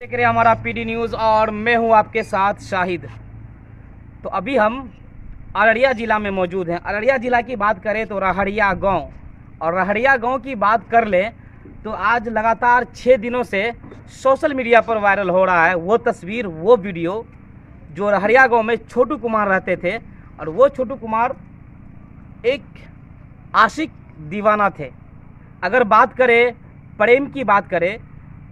देख रहे हैं हमारा पीडी न्यूज़ और मैं हूं आपके साथ शाहिद। तो अभी हम अररिया ज़िला में मौजूद हैं। अररिया ज़िला की बात करें तो रहड़िया गांव, और रहड़िया गांव की बात कर लें तो आज लगातार 6 दिनों से सोशल मीडिया पर वायरल हो रहा है वो तस्वीर, वो वीडियो जो रहड़िया गांव में छोटू कुमार रहते थे। और वो छोटू कुमार एक आशिक दीवाना थे। अगर बात करें प्रेम की बात करें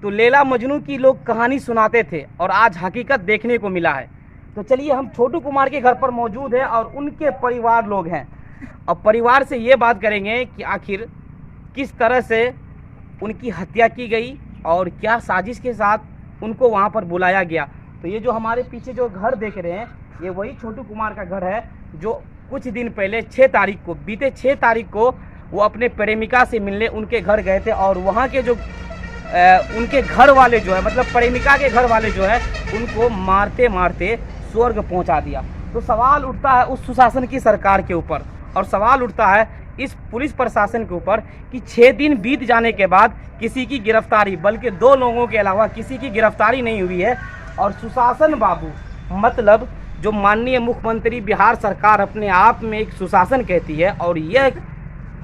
तो लैला मजनू की लोग कहानी सुनाते थे और आज हकीकत देखने को मिला है। तो चलिए हम छोटू कुमार के घर पर मौजूद हैं और उनके परिवार लोग हैं और परिवार से ये बात करेंगे कि आखिर किस तरह से उनकी हत्या की गई और क्या साजिश के साथ उनको वहाँ पर बुलाया गया। तो ये जो हमारे पीछे जो घर देख रहे हैं ये वही छोटू कुमार का घर है जो कुछ दिन पहले बीते 6 तारीख को वो अपने प्रेमिका से मिलने उनके घर गए थे और वहाँ के जो उनके घर वाले जो है, मतलब प्रेमिका के घर वाले जो है, उनको मारते मारते स्वर्ग पहुंचा दिया। तो सवाल उठता है उस सुशासन की सरकार के ऊपर और सवाल उठता है इस पुलिस प्रशासन के ऊपर कि 6 दिन बीत जाने के बाद किसी की गिरफ्तारी, बल्कि 2 लोगों के अलावा किसी की गिरफ्तारी नहीं हुई है। और सुशासन बाबू, मतलब जो माननीय मुख्यमंत्री बिहार सरकार अपने आप में एक सुशासन कहती है और यह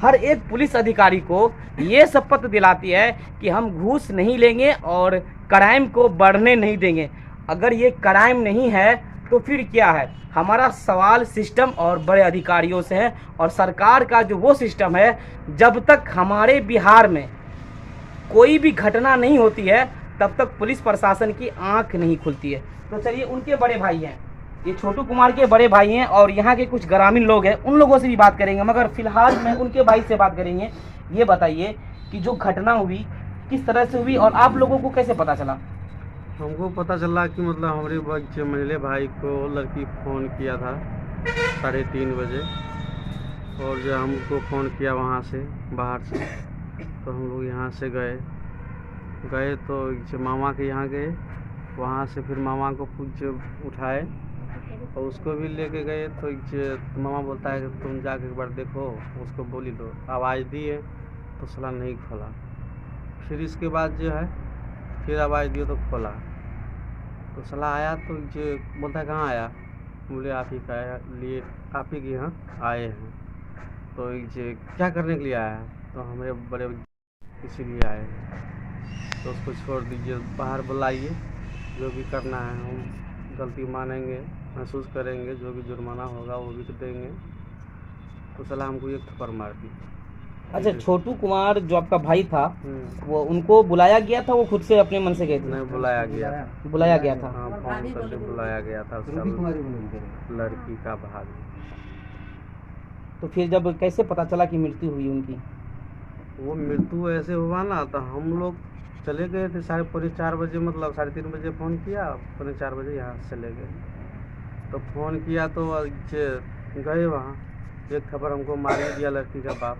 हर एक पुलिस अधिकारी को ये शपथ दिलाती है कि हम घूस नहीं लेंगे और क्राइम को बढ़ने नहीं देंगे। अगर ये क्राइम नहीं है तो फिर क्या है? हमारा सवाल सिस्टम और बड़े अधिकारियों से है और सरकार का जो वो सिस्टम है, जब तक हमारे बिहार में कोई भी घटना नहीं होती है तब तक पुलिस प्रशासन की आंख नहीं खुलती है। तो चलिए उनके बड़े भाई हैं, ये छोटू कुमार के बड़े भाई हैं और यहाँ के कुछ ग्रामीण लोग हैं, उन लोगों से भी बात करेंगे, मगर फिलहाल मैं उनके भाई से बात करेंगे। ये बताइए कि जो घटना हुई किस तरह से हुई और आप लोगों को कैसे पता चला? हमको पता चला कि मतलब हमारे बच्चे मंझले भाई को लड़की फ़ोन किया था 3:30 बजे, और जो हमको फ़ोन किया वहाँ से बाहर से, तो हम लोग यहाँ से गए तो जो मामा के यहाँ गए, वहाँ से फिर मामा को कुछ उठाए और उसको भी लेके गए। तो मामा बोलता है कि तुम जाके एक बार देखो, उसको बोली दो। आवाज़ दिए तो साला नहीं खोला। फिर इसके बाद जो है फिर आवाज़ दिए तो खोला। तो साला आया तो जो बोलता है कहाँ आया, बोले आप ही का लिए आप ही के यहाँ आए हैं। तो ये क्या करने के लिए आया है? तो हमें बड़े इसीलिए आए हैं। तो उसको छोड़ दीजिए, बाहर बुलाइए, जो भी करना है हम गलती मानेंगे, महसूस करेंगे, जो भी जुर्माना होगा वो भी देंगे। तो साला हमको एक थप्पड़ मार दी। अच्छा, छोटू कुमार जो आपका भाई था वो उनको बुलाया गया था, वो खुद से अपने मन से गए थे? नहीं, बुलाया गया था। हाँ, फोन करके बुलाया गया था उसका लड़की का भाई। तो फिर जब कैसे पता चला कि मृत्यु हुई उनकी? वो मृत्यु ऐसे हुआ ना, तो हम लोग चले गए थे 4:30 बजे, मतलब 3:30 बजे फ़ोन किया, 4:30 बजे यहाँ से चले गए। तो फ़ोन किया तो गए वहाँ, एक खबर हमको मार ही दिया लड़की का बाप,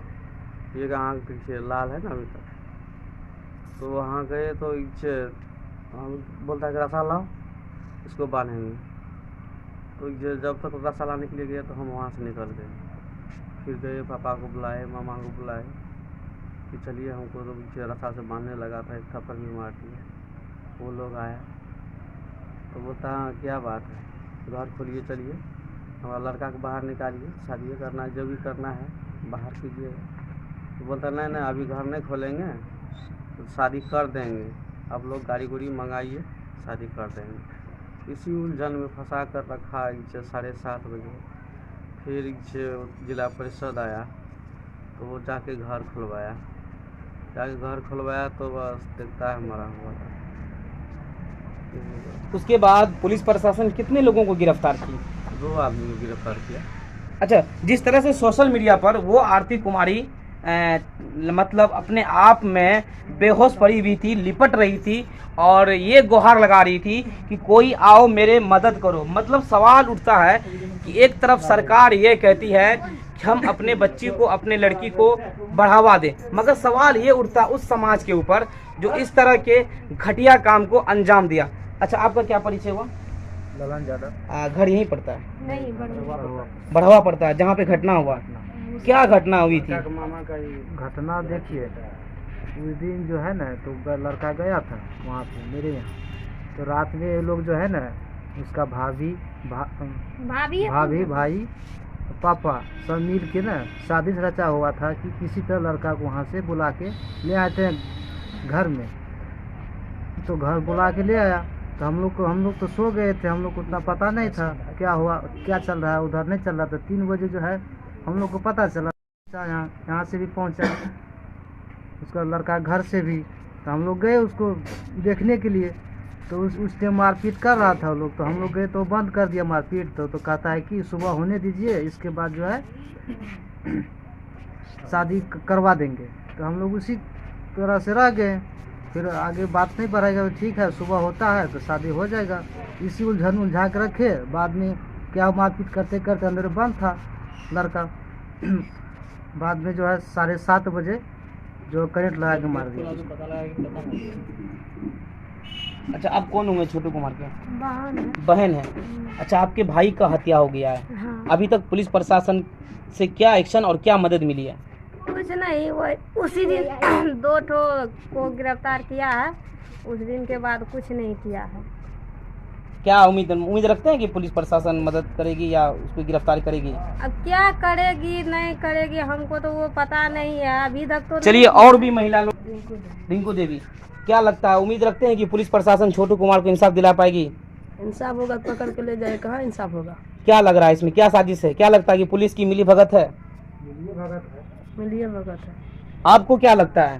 ये आँख पीछे लाल है ना अभी तक। तो वहाँ गए तो बोलता है कि रसा लाओ, इसको बांधेंगे। तो जब तक रसा लाने के लिए गए तो हम वहाँ से निकल गए। फिर गए, पापा को बुलाए, मामा को बुलाए कि चलिए, हमको तो रसा से बांधने लगा था, एक थप्पड़ भी मार दिया। वो लोग आया तो बोलता हाँ क्या बात है, घर खोलिए, चलिए हमारा लड़का को बाहर निकालिए, शादी करना है, जो भी करना है बाहर कीजिए। तो बोलता नहीं अभी घर नहीं खोलेंगे, तो शादी कर देंगे, आप लोग गाड़ी गुड़ी मंगाइए, शादी कर देंगे। इसी उलझन में फंसा कर रखा 7:30 बजे। फिर जिला परिषद आया तो वो जाके घर खुलवाया, तो बस देखता है मरा हुआ था। उसके बाद पुलिस प्रशासन कितने लोगों को गिरफ्तार की? 2 आदमी को गिरफ्तार किया। अच्छा, जिस तरह से सोशल मीडिया पर वो आरती कुमारी मतलब अपने आप में बेहोश पड़ी हुई थी, लिपट रही थी और ये गुहार लगा रही थी कि कोई आओ मेरे मदद करो। मतलब सवाल उठता है कि एक तरफ सरकार ये कहती है कि हम अपने बच्ची को, अपने लड़की को बढ़ावा दें, मगर सवाल ये उठता उस समाज के ऊपर जो इस तरह के घटिया काम को अंजाम दिया। अच्छा, आपका क्या परिचय हुआ? ललन यादव। घर यहीं पड़ता है? नहीं, बढ़ावा पड़ता है, जहाँ पे घटना हुआ। क्या घटना हुई थी? मामा का घटना देखिए, उस दिन जो है ना तो लड़का गया था वहाँ पे मेरे यहाँ, तो रात में ये लोग जो है ना उसका भाभी भाई पापा सब मिल के ना शादी रचा हुआ था कि किसी तरह लड़का को वहाँ से बुला के ले आए थे घर में। तो घर बुला के ले आया तो हम लोग तो सो गए थे, हम लोग को उतना पता नहीं था क्या हुआ क्या चल रहा है, उधर नहीं चल रहा था। 3 बजे जो है हम लोग को पता चला, यहाँ से भी पहुँचा उसका लड़का घर से भी। तो हम लोग गए उसको देखने के लिए, तो उस टाइम मारपीट कर रहा था वो लोग। तो हम लोग गए तो बंद कर दिया मारपीट। तो कहता है कि सुबह होने दीजिए, इसके बाद जो है शादी करवा देंगे। तो हम लोग उसी तरह से रह गए, फिर आगे बात नहीं बढ़ाएगा। ठीक है सुबह होता है तो शादी हो जाएगा, इसी उलझा के रखे। बाद में क्या मारपीट करते करते अंदर बंद था लड़का। बाद में जो है 7:30 बजे जो करंट लगा के मार दिया। अच्छा, आप कौन हुए छोटू कुमार के? बहन है। अच्छा, आपके भाई का हत्या हो गया है। हाँ। अभी तक पुलिस प्रशासन से क्या एक्शन और क्या मदद मिली है? कुछ नहीं, वो उसी दिन 2 ठो को गिरफ्तार किया है, उस दिन के बाद कुछ नहीं किया है। क्या उम्मीद रखते हैं कि पुलिस प्रशासन मदद करेगी या उसको गिरफ्तार करेगी? अब क्या करेगी नहीं करेगी हमको तो वो पता नहीं है अभी तक तो। चलिए, और भी महिला लोग, रिंकू देवी, क्या लगता है, उम्मीद रखते हैं कि पुलिस प्रशासन छोटू कुमार को इंसाफ दिला पाएगी? इंसाफ होगा, पकड़ के ले जाए, कहाँ इंसाफ होगा? क्या लग रहा है इसमें, क्या साजिश है? क्या लगता है कि पुलिस की मिली भगत है? मिलिए भगत है। आपको क्या लगता है,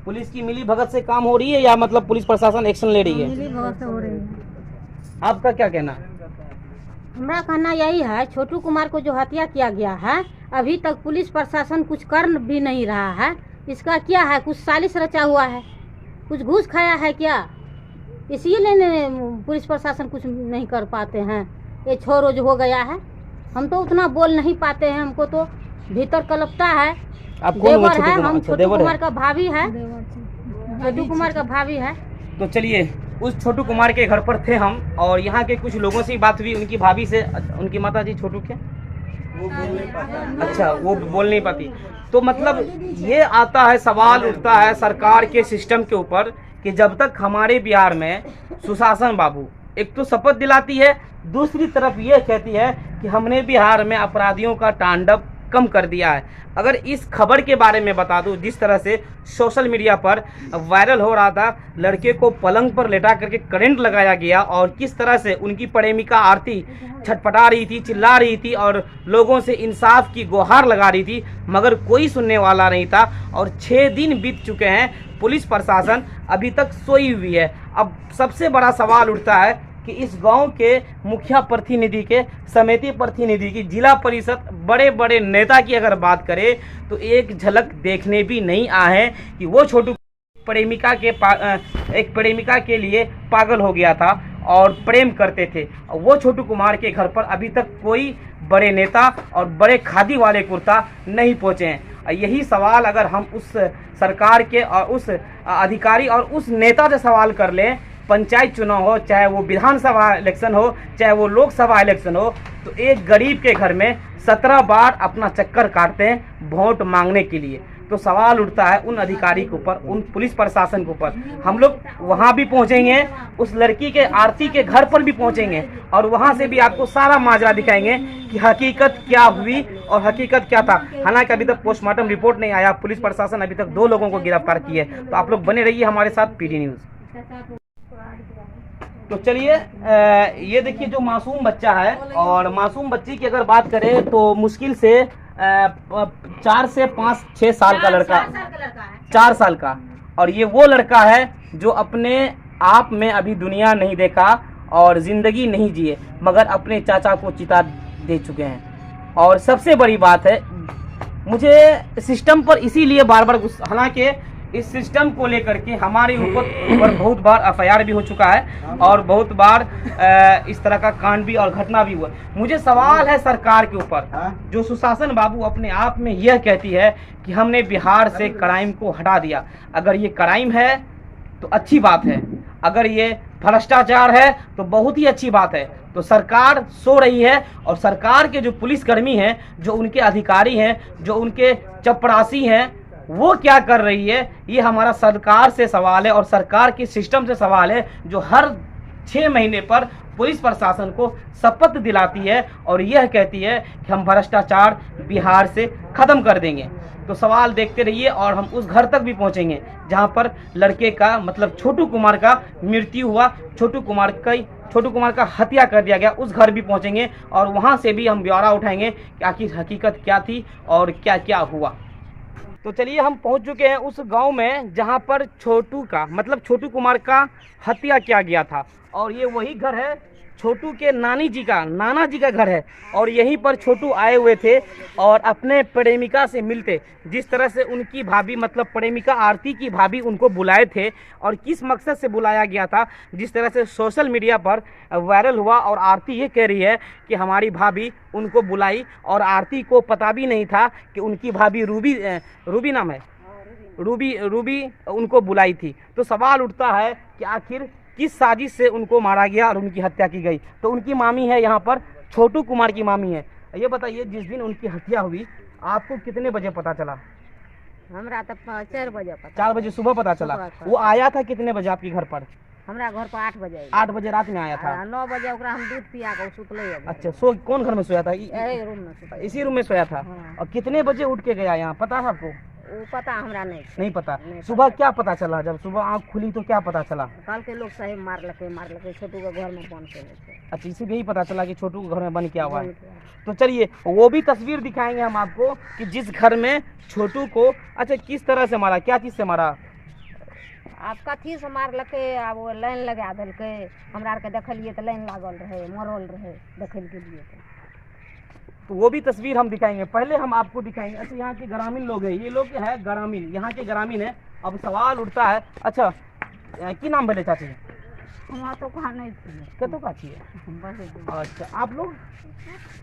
पुलिस की मिली भगत से काम हो रही है या मतलब पुलिस प्रशासन एक्शन ले रही है? मिली भगत से हो रही है। आपका क्या कहना है? हमारा कहना यही है, छोटू कुमार को जो हत्या किया गया है अभी तक पुलिस प्रशासन कुछ कर भी नहीं रहा है। इसका क्या है, कुछ साजिश रचा हुआ है, कुछ घूस खाया है क्या? इसीलिए पुलिस प्रशासन कुछ नहीं कर पाते हैं। ये छोरो जो हो गया है, हम तो उतना बोल नहीं पाते हैं, हमको तो भीतर कलपता है। देवर है, हम छोटू कुमार का भाभी है, छोटू कुमार का भाभी है। तो चलिए, उस छोटू कुमार के घर पर थे हम और यहाँ के कुछ लोगों से बात हुई, उनकी भाभी से। उनकी माता जी छोटू के वो बोल नहीं पाती। अच्छा, वो बोल नहीं पाती। तो मतलब ये आता है, सवाल उठता है सरकार के सिस्टम के ऊपर कि जब तक हमारे बिहार में सुशासन बाबू एक तो शपथ दिलाती है, दूसरी तरफ ये कहती है कि हमने बिहार में अपराधियों का तांडव कम कर दिया है। अगर इस खबर के बारे में बता दूं, जिस तरह से सोशल मीडिया पर वायरल हो रहा था, लड़के को पलंग पर लेटा करके करंट लगाया गया और किस तरह से उनकी प्रेमिका आरती छटपटा रही थी, चिल्ला रही थी और लोगों से इंसाफ की गुहार लगा रही थी, मगर कोई सुनने वाला नहीं था। और 6 दिन बीत चुके हैं, पुलिस प्रशासन अभी तक सोई हुई है। अब सबसे बड़ा सवाल उठता है कि इस गांव के मुखिया प्रतिनिधि के, समिति प्रतिनिधि की, जिला परिषद, बड़े बड़े नेता की अगर बात करें तो एक झलक देखने भी नहीं आए हैं कि वो छोटू एक प्रेमिका के लिए पागल हो गया था और प्रेम करते थे। वो छोटू कुमार के घर पर अभी तक कोई बड़े नेता और बड़े खादी वाले कुर्ता नहीं पहुँचे हैं। यही सवाल अगर हम उस सरकार के और उस अधिकारी और उस नेता से सवाल कर लें, पंचायत चुनाव हो, चाहे वो विधानसभा इलेक्शन हो, चाहे वो लोकसभा इलेक्शन हो, तो एक गरीब के घर में 17 बार अपना चक्कर काटते हैं वोट मांगने के लिए। तो सवाल उठता है उन अधिकारी के ऊपर, उन पुलिस प्रशासन के ऊपर। हम लोग वहाँ भी पहुँचेंगे, उस लड़की के आरती के घर पर भी पहुँचेंगे और वहाँ से भी आपको सारा माजरा दिखाएंगे कि हकीकत क्या हुई और हकीकत क्या था। हालांकि अभी तक पोस्टमार्टम रिपोर्ट नहीं आया, पुलिस प्रशासन अभी तक 2 लोगों को गिरफ्तार किए। तो आप लोग बने रहिए हमारे साथ पीडी न्यूज़। तो चलिए, ये देखिए जो मासूम बच्चा है, और मासूम बच्ची की अगर बात करें तो मुश्किल से 4 से 5-6 साल का लड़का, 4 साल का। और ये वो लड़का है जो अपने आप में अभी दुनिया नहीं देखा और ज़िंदगी नहीं जिए, मगर अपने चाचा को चिता दे चुके हैं। और सबसे बड़ी बात है, मुझे सिस्टम पर इसीलिए बार बार गुस्सा, हालांकि इस सिस्टम को लेकर के हमारे ऊपर बहुत बार एफआईआर भी हो चुका है और बहुत बार इस तरह का कांड भी और घटना भी हुआ। मुझे सवाल है सरकार के ऊपर, जो सुशासन बाबू अपने आप में यह कहती है कि हमने बिहार से क्राइम को हटा दिया। अगर ये क्राइम है तो अच्छी बात है, अगर ये भ्रष्टाचार है तो बहुत ही अच्छी बात है। तो सरकार सो रही है और सरकार के जो पुलिसकर्मी हैं, जो उनके अधिकारी हैं, जो उनके चपरासी हैं, वो क्या कर रही है, ये हमारा सरकार से सवाल है और सरकार के सिस्टम से सवाल है, जो हर 6 महीने पर पुलिस प्रशासन को शपथ दिलाती है और यह कहती है कि हम भ्रष्टाचार बिहार से खत्म कर देंगे। तो सवाल देखते रहिए और हम उस घर तक भी पहुंचेंगे जहां पर लड़के का मतलब छोटू कुमार का मृत्यु हुआ, छोटू कुमार का हत्या कर दिया गया, उस घर भी पहुंचेंगे और वहां से भी हम ब्यौरा उठाएंगे कि आखिर हकीकत क्या थी और क्या क्या हुआ। तो चलिए हम पहुंच चुके हैं उस गांव में जहां पर छोटू कुमार का हत्या किया गया था और ये वही घर है छोटू के नाना जी का घर है और यहीं पर छोटू आए हुए थे और अपने प्रेमिका से मिलते, जिस तरह से उनकी भाभी मतलब प्रेमिका आरती की भाभी उनको बुलाए थे और किस मकसद से बुलाया गया था, जिस तरह से सोशल मीडिया पर वायरल हुआ और आरती ये कह रही है कि हमारी भाभी उनको बुलाई और आरती को पता भी नहीं था कि उनकी भाभी रूबी नाम है, रूबी उनको बुलाई थी। तो सवाल उठता है कि आखिर किस साजिश से उनको मारा गया और उनकी हत्या की गई। तो उनकी मामी है यहाँ पर, छोटू कुमार की मामी है। ये बताइए जिस दिन उनकी हत्या हुई आपको कितने बजे पता चला? हमरा तो 4 बजे पता। 4 बजे सुबह पता चला। वो आया था कितने बजे आपके घर पर? हमरा घर पर 8 बजे। 8 बजे रात में आया था। 9 बजे ओकरा हम दूध पिया के सुतले। अच्छा, कौन घर में सोया था? इसी रूम में सोया था। और कितने बजे उठ के गया यहाँ, पता है आपको? वो पता हमरा नहीं पता। सुबह क्या पता चला? जब सुबह आँख खुली तो क्या पता चला? कल के लोग सही मार लगे छोटू के घर में बंद के। अच्छा, इसी यही पता चला कि छोटू के घर में बंद किया हुआ है। तो चलिए वो भी तस्वीर दिखाएंगे हम आपको कि जिस घर में छोटू को अच्छा किस तरह से मारा, क्या चीज़ से मारा? आपका थी से मार लगे। अब वो लाइन लगा दिलके, हमरा आर के देखलिए तो लाइन लागल रहे, मरल रहे देखे के लिए। तो वो भी तस्वीर हम दिखाएंगे। पहले हम आपको दिखाएंगे। अच्छा, यहाँ के ग्रामीण लोग हैं, ये लोग है ग्रामीण, यहाँ के ग्रामीण है। अब सवाल उठता है, अच्छा की नाम बोले चाची? वहाँ तो कहा नहीं थी। कतो का छिए? अच्छा, आप लोग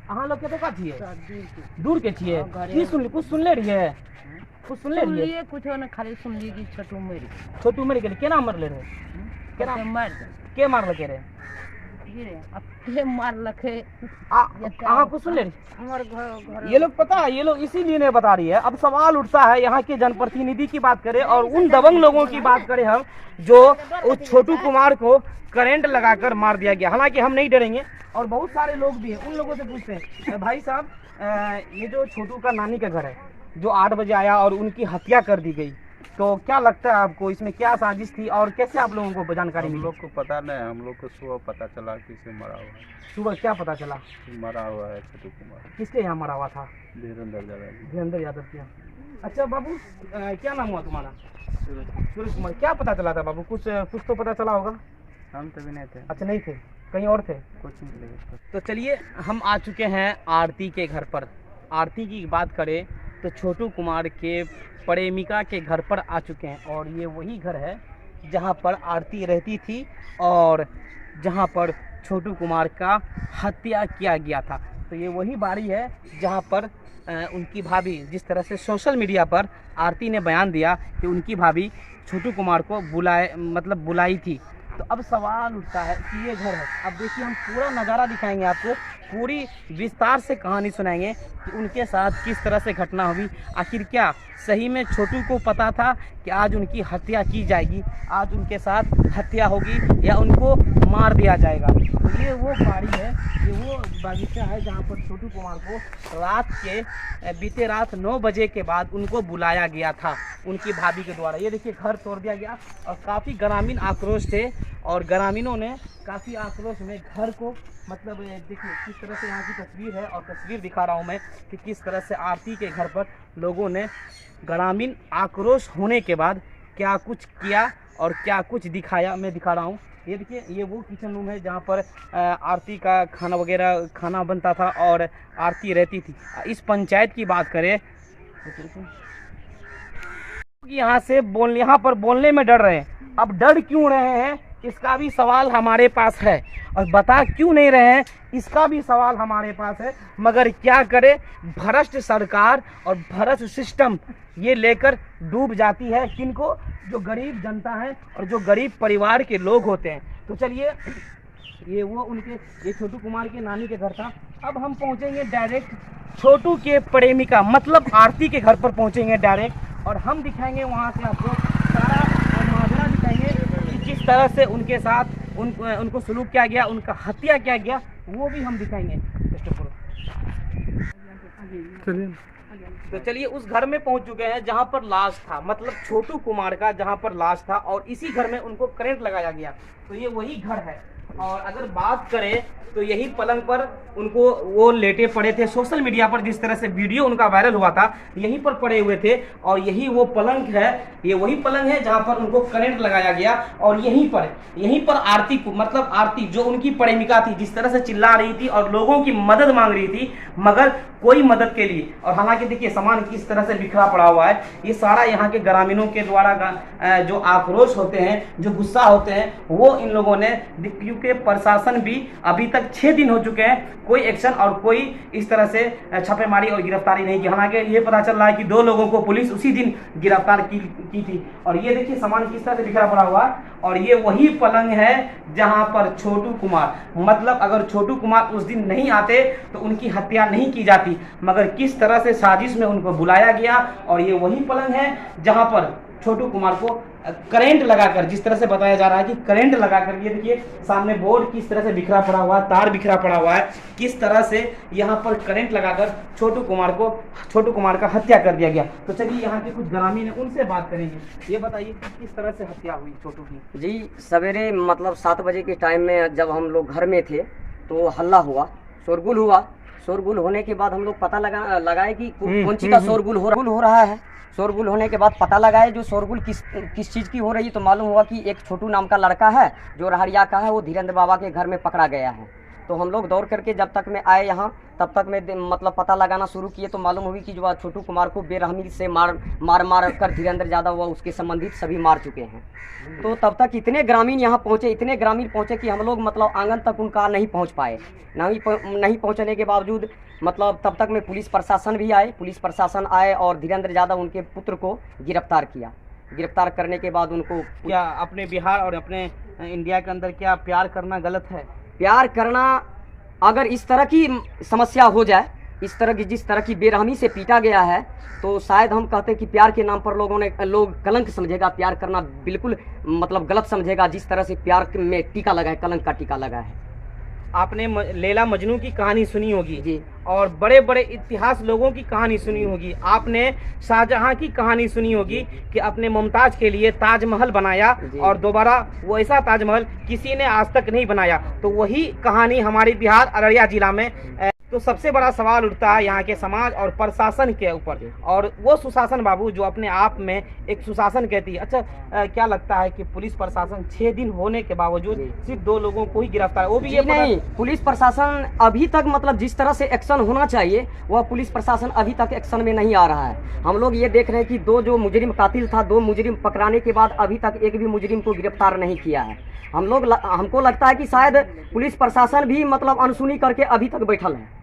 अहाँ लोग कतो का छिए? दूर के छिए? कुछ सुनले रहिए? कुछ सुनले रहिए? कुछ न खाली सुन ली कि छोटू मर गेल। केना मरले रहे? के मार लगे रहे? मार लखे। अहाँ कुछ सुन ले? ये लोग पता है, ये लोग इसीलिए नहीं बता रही है। अब सवाल उठता है, यहाँ के जनप्रतिनिधि की बात करें और उन दबंग लोगों की बात करें हम जो उस छोटू कुमार को करंट लगाकर मार दिया गया। हालांकि हम नहीं डरेंगे और बहुत सारे लोग भी हैं, उन लोगों से पूछते हैं भाई साहब ये जो छोटू का नानी का घर है जो 8 बजे आया और उनकी हत्या कर दी गई, तो क्या लगता है आपको इसमें क्या साजिश थी और कैसे आप लोगों को जानकारी मिली? हम लोग को पता नहीं, हम लोग को सुबह पता चला कि इसे मरा हुआ है। सुबह क्या पता चला? मरा हुआ है छोटू कुमार। किसके यहाँ मरा हुआ था? धीरेन्द्र यादव के यहाँ। अच्छा बाबू, क्या नाम हुआ तुम्हारा? सूरज कुमार। क्या पता चला था बाबू? कुछ तो पता चला होगा। हम तभी नहीं थे। अच्छा, नहीं थे, कहीं और थे? कुछ नहीं। तो चलिए हम आ चुके हैं आरती के घर पर। आरती की बात करें तो छोटू कुमार के प्रेमिका के घर पर आ चुके हैं और ये वही घर है जहाँ पर आरती रहती थी और जहाँ पर छोटू कुमार का हत्या किया गया था। तो ये वही बाड़ी है जहाँ पर उनकी भाभी, जिस तरह से सोशल मीडिया पर आरती ने बयान दिया कि उनकी भाभी छोटू कुमार को बुलाई थी। तो अब सवाल उठता है कि ये घर है। अब देखिए हम पूरा नज़ारा दिखाएंगे आपको, पूरी विस्तार से कहानी सुनाएंगे कि उनके साथ किस तरह से घटना हुई। आखिर क्या सही में छोटू को पता था कि आज उनकी हत्या की जाएगी, आज उनके साथ हत्या होगी या उनको मार दिया जाएगा? तो ये वो बाड़ी है, ये वो बागीचा है जहाँ पर छोटू कुमार को बीते रात 9 बजे के बाद उनको बुलाया गया था उनकी भाभी के द्वारा। ये देखिए घर तोड़ दिया गया और काफ़ी ग्रामीण आक्रोश थे और ग्रामीणों ने काफ़ी आक्रोश में घर को देखिए किस तरह से यहाँ की तस्वीर है और तस्वीर दिखा रहा हूँ मैं कि किस तरह से आरती के घर पर लोगों ने ग्रामीण आक्रोश होने के बाद क्या कुछ किया और क्या कुछ दिखाया, मैं दिखा रहा हूँ। ये देखिए ये वो किचन रूम है जहाँ पर आरती का खाना बनता था और आरती रहती थी। इस पंचायत की बात करें यहाँ पर बोलने में डर रहे हैं। अब डर क्यों रहे हैं इसका भी सवाल हमारे पास है और बता क्यों नहीं रहे हैं इसका भी सवाल हमारे पास है। मगर क्या करे, भ्रष्ट सरकार और भ्रष्ट सिस्टम ये लेकर डूब जाती है किनको? जो गरीब जनता है और जो गरीब परिवार के लोग होते हैं। तो चलिए ये छोटू कुमार के नानी के घर था। अब हम पहुंचेंगे डायरेक्ट छोटू के प्रेमिका मतलब आरती के घर पर पहुंचेंगे डायरेक्ट और हम दिखाएंगे वहां से आपको सारा माजरा दिखाएंगे कि किस तरह से उनके साथ उनको सलूक किया गया, उनका हत्या किया गया, वो भी हम दिखाएंगे। तो चलिए उस घर में पहुंच चुके हैं जहां पर लाश था, मतलब छोटू कुमार का जहां पर लाश था, और इसी घर में उनको करंट लगाया गया। तो ये वही घर है। और अगर बात करें तो यही पलंग पर उनको वो लेटे पड़े थे। सोशल मीडिया पर जिस तरह से वीडियो उनका वायरल हुआ था, यहीं पर पड़े हुए थे, और यही वो पलंग है, ये वही पलंग है जहां पर उनको करंट लगाया गया। और यहीं पर आरती को, मतलब आरती जो उनकी प्रेमिका थी, जिस तरह से चिल्ला रही थी और लोगों की मदद मांग रही थी, मगर कोई मदद के लिए, और हालांकि देखिए सामान किस तरह से बिखरा पड़ा हुआ है। ये सारा यहाँ के ग्रामीणों के द्वारा जो आक्रोश होते हैं, जो गुस्सा होते हैं, वो इन लोगों ने, क्योंकि प्रशासन भी अभी तक 6 दिन हो चुके हैं, कोई एक्शन और कोई इस तरह से छापेमारी और गिरफ्तारी नहीं की। हालांकि ये पता चल रहा है कि 2 लोगों को पुलिस उसी दिन गिरफ्तार की थी। और ये देखिए सामान किस तरह से बिखरा पड़ा हुआ है, और ये वही पलंग है जहां पर छोटू कुमार, मतलब अगर छोटू कुमार उस दिन नहीं आते तो उनकी हत्या नहीं की जाती, मगर किस तरह से साजिश में उनको बुलाया गया। और ये वही पलंग है जहां पर छोटू कुमार को करंट लगाकर, जिस तरह से बताया जा रहा है कि करंट लगाकर, ये देखिए सामने बोर्ड किस तरह से बिखरा पड़ा हुआ है, तार बिखरा पड़ा हुआ है, किस तरह से यहाँ पर करंट लगाकर छोटू कुमार का हत्या कर दिया गया। तो चलिए यहाँ के कुछ ग्रामीण है, उनसे बात करेंगे। ये बताइए कि किस तरह से हत्या हुई छोटू की। जी सवेरे मतलब 7 बजे के टाइम में जब हम लोग घर में थे तो हल्ला हुआ, शोरगुल हुआ। शोरगुल होने के बाद हम लोग पता लगाए कि कौन सी का शोरगुल हो रहा है। शोरगुल होने के बाद पता लगाए जो शोरगुल किस चीज़ की हो रही है, तो मालूम हुआ कि एक छोटू नाम का लड़का है जो रहरिया का है, वो धीरेन्द्र बाबा के घर में पकड़ा गया है। तो हम लोग दौड़ करके जब तक मैं आए यहाँ, तब तक मैं मतलब पता लगाना शुरू किए, तो मालूम हुई कि जो छोटू कुमार को बेरहमी से मार कर धीरेन्द्र यादव व उसके संबंधित सभी मार चुके हैं। तो तब तक इतने ग्रामीण यहाँ पहुँचे कि हम लोग मतलब आंगन तक उनका नहीं पहुँच पाए। नहीं पहुँचने के बावजूद मतलब तब तक में पुलिस प्रशासन आए और धीरेन्द्र यादव उनके पुत्र को गिरफ्तार किया। गिरफ्तार करने के बाद उनको, क्या अपने बिहार और अपने इंडिया के अंदर क्या प्यार करना गलत है? प्यार करना, अगर इस तरह की समस्या हो जाए, इस तरह की जिस तरह की बेरहमी से पीटा गया है, तो शायद हम कहते हैं कि प्यार के नाम पर लोग कलंक समझेगा। प्यार करना बिल्कुल मतलब गलत समझेगा। जिस तरह से प्यार में टीका लगा है, कलंक का टीका लगा है। आपने लैला मजनू की कहानी सुनी होगी जी, और बड़े बड़े इतिहास लोगों की कहानी सुनी होगी। आपने शाहजहां की कहानी सुनी होगी कि अपने मुमताज के लिए ताजमहल बनाया, और दोबारा वो ऐसा ताजमहल किसी ने आज तक नहीं बनाया। तो वही कहानी हमारे बिहार अररिया जिला में। तो सबसे बड़ा सवाल उठता है यहाँ के समाज और प्रशासन के ऊपर, और वो सुशासन बाबू जो अपने आप में एक सुशासन कहती है। अच्छा, क्या लगता है कि पुलिस प्रशासन 6 दिन होने के बावजूद सिर्फ 2 लोगों को ही गिरफ्तार, वो भी ये नहीं, पुलिस प्रशासन अभी तक मतलब जिस तरह से एक्शन होना चाहिए वह पुलिस प्रशासन अभी तक एक्शन में नहीं आ रहा है। हम लोग ये देख रहे हैं कि 2 जो मुजरिम कातिल था, 2 मुजरिम पकड़ाने के बाद अभी तक एक भी मुजरिम को गिरफ्तार नहीं किया है। हमको लगता है कि शायद पुलिस प्रशासन भी मतलब अनसुनी करके अभी तक बैठल है।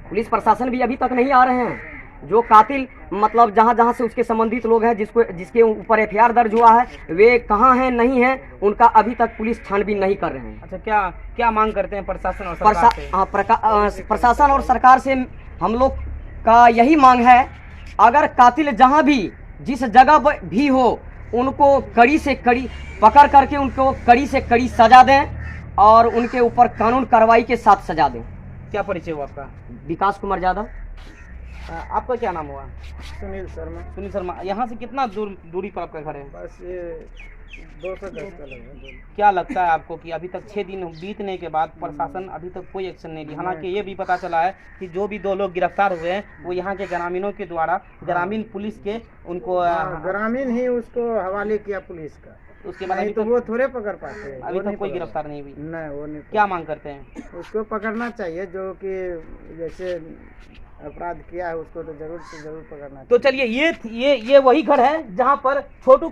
पुलिस प्रशासन भी अभी तक नहीं आ रहे हैं। जो कातिल मतलब जहां से उसके संबंधित लोग हैं, जिसके ऊपर FIR दर्ज हुआ है, वे कहां हैं नहीं हैं, उनका अभी तक पुलिस छानबीन नहीं कर रहे हैं। अच्छा, क्या मांग करते हैं प्रशासन और सरकार से? प्रशासन और सरकार से हम लोग का यही मांग है, अगर कातिल जहां भी जिस जगह भी हो, उनको कड़ी से कड़ी पकड़ करके उनको कड़ी से कड़ी सजा दें और उनके ऊपर कानून कार्रवाई के साथ सजा दें। क्या परिचय हुआ आपका? विकास कुमार यादव। आपका क्या नाम हुआ? सुनील शर्मा। यहाँ से कितना दूरी पर आपका घर है? बस ये 200 गज का लगभग। क्या लगता है आपको कि अभी तक 6 दिन बीतने के बाद प्रशासन अभी तक कोई एक्शन नहीं लिया? हालांकि ये भी पता चला है कि जो भी 2 लोग गिरफ्तार हुए हैं वो यहाँ के ग्रामीणों के द्वारा, ग्रामीण पुलिस के उनको ग्रामीण ही उसको हवाले किया पुलिस का। उसके बाद नहीं तो वो थोड़े पकड़ पाते हैं। अभी तक कोई गिरफ्तार नहीं हुई। नहीं, वो नहीं। क्या मांग करते हैं? उसको पकड़ना चाहिए, जो कि जैसे अपराध किया है उसको तो जरूर से जरूर पकड़ना चाहिए। तो चलिए ये वही घर है जहां पर छोटू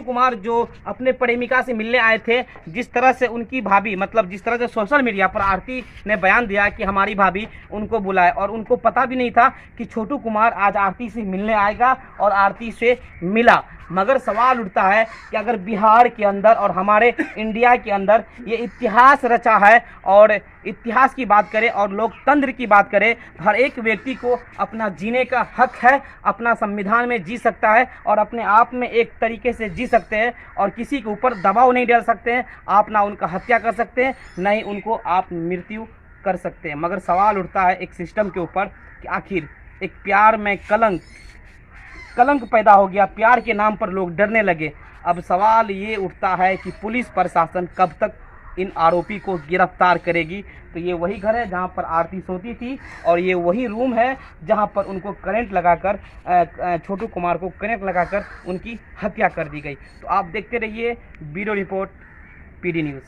कुमार जो अपने प्रेमिका से मिलने आए थे, जिस तरह से उनकी भाभी, मतलब जिस तरह से सोशल मीडिया पर आरती ने बयान दिया कि हमारी भाभी उनको बुलाए, और उनको पता भी नहीं था कि छोटू कुमार आज आरती से मिलने आएगा और आरती से मिला। मगर सवाल उठता है कि अगर बिहार के अंदर और हमारे इंडिया के अंदर ये इतिहास रचा है और इतिहास की बात करें और लोकतंत्र की बात करें, हर एक व्यक्ति को अपना जीने का हक है, अपना संविधान में जी सकता है और अपने आप में एक तरीके से जी सकते हैं और किसी के ऊपर दबाव नहीं डाल सकते हैं। आप ना उनका हत्या कर सकते हैं, ना ही उनको आप मृत्यु कर सकते हैं। मगर सवाल उठता है एक सिस्टम के ऊपर कि आखिर एक प्यार में कलंक पैदा हो गया, प्यार के नाम पर लोग डरने लगे। अब सवाल ये उठता है कि पुलिस प्रशासन कब तक इन आरोपी को गिरफ्तार करेगी। तो ये वही घर है जहाँ पर आरती सोती थी और ये वही रूम है जहाँ पर उनको करंट लगाकर छोटू कुमार को करंट लगाकर उनकी हत्या कर दी गई। तो आप देखते रहिए ब्यूरो रिपोर्ट PD न्यूज़।